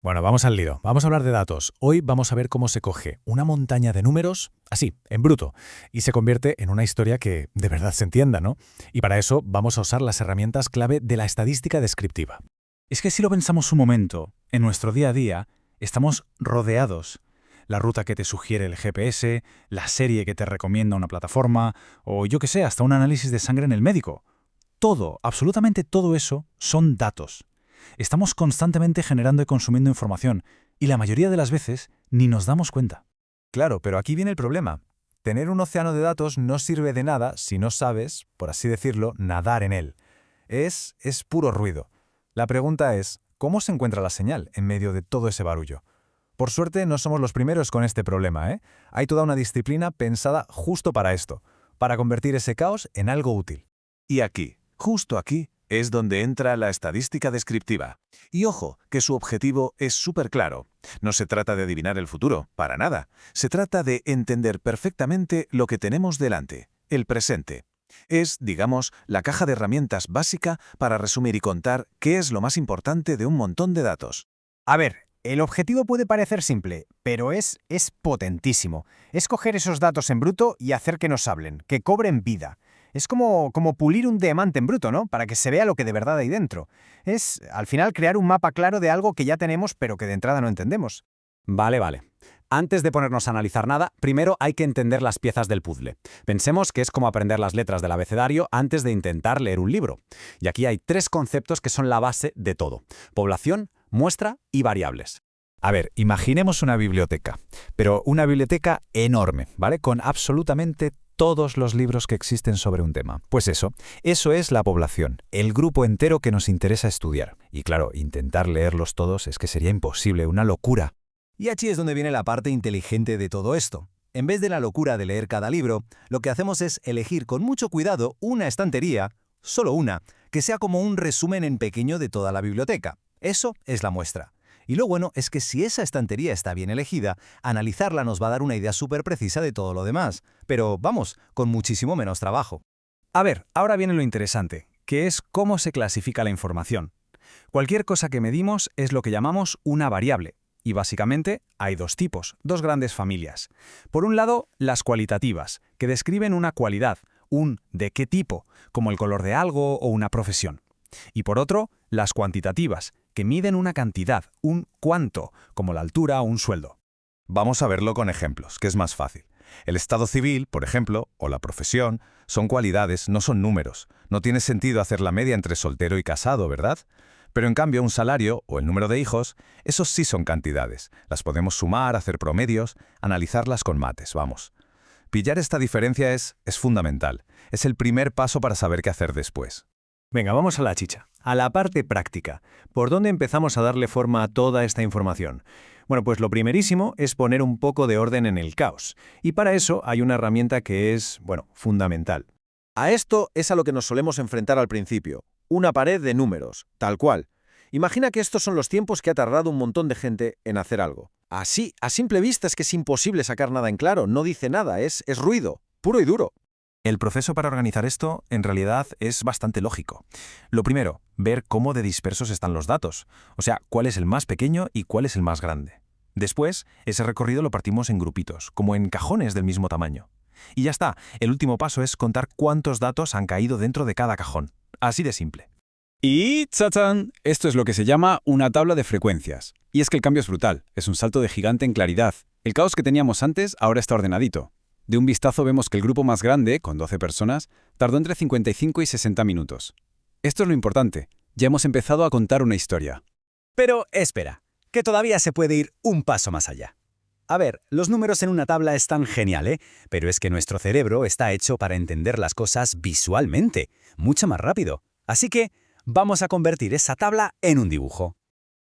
Bueno, vamos al lío. Vamos a hablar de datos. Hoy vamos a ver cómo se coge una montaña de números, así, en bruto, y se convierte en una historia que de verdad se entienda, ¿no? Y para eso vamos a usar las herramientas clave de la estadística descriptiva. Es que si lo pensamos un momento, en nuestro día a día estamos rodeados. La ruta que te sugiere el GPS, la serie que te recomienda una plataforma, o yo qué sé, hasta un análisis de sangre en el médico. Todo, absolutamente todo eso, son datos. Estamos constantemente generando y consumiendo información, y la mayoría de las veces ni nos damos cuenta. Claro, pero aquí viene el problema. Tener un océano de datos no sirve de nada si no sabes, por así decirlo, nadar en él. Es puro ruido. La pregunta es, ¿cómo se encuentra la señal en medio de todo ese barullo? Por suerte no somos los primeros con este problema, ¿eh? Hay toda una disciplina pensada justo para esto, para convertir ese caos en algo útil. Y aquí, justo aquí, es donde entra la estadística descriptiva. Y ojo, que su objetivo es súper claro. No se trata de adivinar el futuro, para nada. Se trata de entender perfectamente lo que tenemos delante, el presente. Es, digamos, la caja de herramientas básica para resumir y contar qué es lo más importante de un montón de datos. A ver, el objetivo puede parecer simple, pero es potentísimo. Es coger esos datos en bruto y hacer que nos hablen, que cobren vida. Es como pulir un diamante en bruto, ¿no? Para que se vea lo que de verdad hay dentro. Es, al final, crear un mapa claro de algo que ya tenemos, pero que de entrada no entendemos. Vale. Antes de ponernos a analizar nada, primero hay que entender las piezas del puzzle. Pensemos que es como aprender las letras del abecedario antes de intentar leer un libro. Y aquí hay tres conceptos que son la base de todo: población, muestra y variables. A ver, imaginemos una biblioteca, pero una biblioteca enorme, ¿vale? Con absolutamente todos los libros que existen sobre un tema. Pues eso es la población, el grupo entero que nos interesa estudiar. Y claro, intentar leerlos todos es que sería imposible, una locura. Y aquí es donde viene la parte inteligente de todo esto. En vez de la locura de leer cada libro, lo que hacemos es elegir con mucho cuidado una estantería, solo una, que sea como un resumen en pequeño de toda la biblioteca. Eso es la muestra. Y lo bueno es que si esa estantería está bien elegida, analizarla nos va a dar una idea súper precisa de todo lo demás. Pero vamos, con muchísimo menos trabajo. A ver, ahora viene lo interesante, que es cómo se clasifica la información. Cualquier cosa que medimos es lo que llamamos una variable. Y básicamente hay dos tipos, dos grandes familias. Por un lado, las cualitativas, que describen una cualidad, un de qué tipo, como el color de algo o una profesión. Y por otro, las cuantitativas, que miden una cantidad, un cuánto, como la altura o un sueldo. Vamos a verlo con ejemplos, que es más fácil. El estado civil, por ejemplo, o la profesión, son cualidades, no son números. No tiene sentido hacer la media entre soltero y casado, ¿verdad? Pero en cambio un salario o el número de hijos, esos sí son cantidades. Las podemos sumar, hacer promedios, analizarlas con mates, vamos. Pillar esta diferencia es fundamental. Es el primer paso para saber qué hacer después. Venga, vamos a la chicha, a la parte práctica. ¿Por dónde empezamos a darle forma a toda esta información? Bueno, pues lo primerísimo es poner un poco de orden en el caos. Y para eso hay una herramienta que es, fundamental. A esto es a lo que nos solemos enfrentar al principio. Una pared de números, tal cual. Imagina que estos son los tiempos que ha tardado un montón de gente en hacer algo. Así, a simple vista es que es imposible sacar nada en claro, no dice nada, es ruido, puro y duro. El proceso para organizar esto, en realidad, es bastante lógico. Lo primero, ver cómo de dispersos están los datos. O sea, cuál es el más pequeño y cuál es el más grande. Después, ese recorrido lo partimos en grupitos, como en cajones del mismo tamaño. Y ya está, el último paso es contar cuántos datos han caído dentro de cada cajón. Así de simple. Y ¡tachán! Esto es lo que se llama una tabla de frecuencias. Y es que el cambio es brutal, es un salto de gigante en claridad. El caos que teníamos antes ahora está ordenadito. De un vistazo vemos que el grupo más grande, con 12 personas, tardó entre 55 y 60 minutos. Esto es lo importante, ya hemos empezado a contar una historia. Pero espera, que todavía se puede ir un paso más allá. A ver, los números en una tabla están genial, ¿eh? Pero es que nuestro cerebro está hecho para entender las cosas visualmente, mucho más rápido. Así que vamos a convertir esa tabla en un dibujo.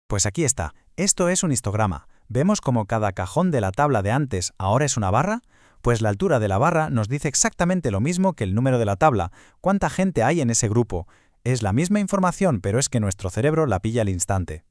Pues aquí está. Esto es un histograma. ¿Vemos como cada cajón de la tabla de antes ahora es una barra? Pues la altura de la barra nos dice exactamente lo mismo que el número de la tabla. ¿Cuánta gente hay en ese grupo? Es la misma información, pero es que nuestro cerebro la pilla al instante.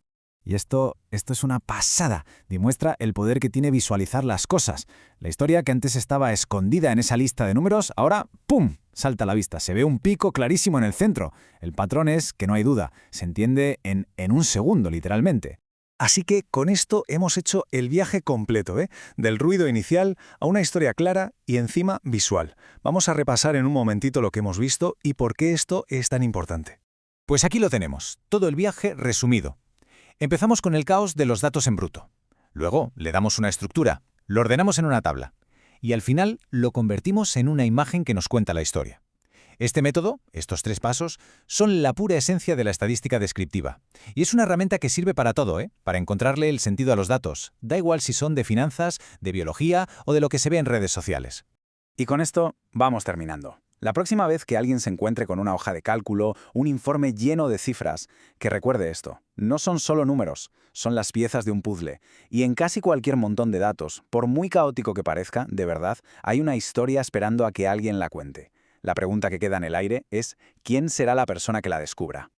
Y esto es una pasada. Demuestra el poder que tiene visualizar las cosas. La historia que antes estaba escondida en esa lista de números, ahora ¡pum!, salta a la vista. Se ve un pico clarísimo en el centro. El patrón es que no hay duda. Se entiende en un segundo, literalmente. Así que con esto hemos hecho el viaje completo, ¿eh? Del ruido inicial a una historia clara y encima visual. Vamos a repasar en un momentito lo que hemos visto y por qué esto es tan importante. Pues aquí lo tenemos, todo el viaje resumido. Empezamos con el caos de los datos en bruto. Luego le damos una estructura, lo ordenamos en una tabla. Y al final lo convertimos en una imagen que nos cuenta la historia. Este método, estos 3 pasos, son la pura esencia de la estadística descriptiva. Y es una herramienta que sirve para todo, ¿eh? Para encontrarle el sentido a los datos. Da igual si son de finanzas, de biología o de lo que se ve en redes sociales. Y con esto vamos terminando. La próxima vez que alguien se encuentre con una hoja de cálculo, un informe lleno de cifras, que recuerde esto. No son solo números, son las piezas de un puzzle. Y en casi cualquier montón de datos, por muy caótico que parezca, de verdad, hay una historia esperando a que alguien la cuente. La pregunta que queda en el aire es, ¿quién será la persona que la descubra?